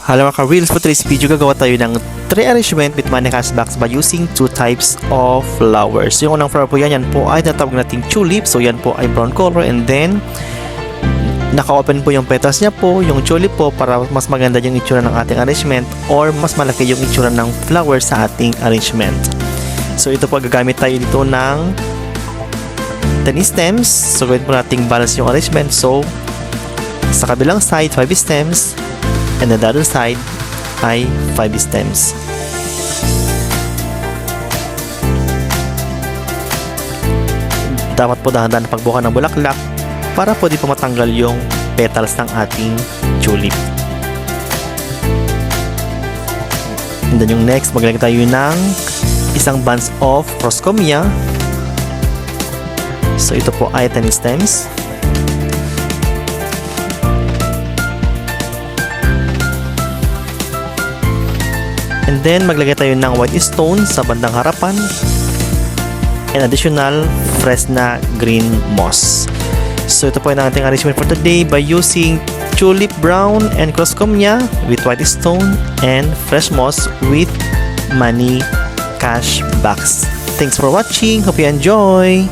Hello mga ka-reels, for today's video gagawa tayo ng tray arrangement with money cash box by using two types of flowers. Yung unang flower po yan po ay natawag nating tulip. So yan po ay brown color, and then naka-open po yung petals niya po, yung tulip po, para mas maganda yung itsura ng ating arrangement or mas malaki yung itsura ng flower sa ating arrangement. So ito po, gagamit tayo dito ng 10 stems. So gawin po nating balance yung arrangement. So sa kabilang side 5 stems, and the other side ay 5 stems. Dapat po dahan-dahan pagbuka ng bulaklak para po di po matanggal yung petals ng ating tulip. And then yung next, maglagay tayo ng isang bunch of proscomia. So ito po ay 10 stems. And then maglagay tayo ng white stone sa bandang harapan and additional fresh na green moss. So ito po yung ating arrangement for today by using tulip brown and proscomia with white stone and fresh moss with money cash box. Thanks for watching. Hope you enjoy.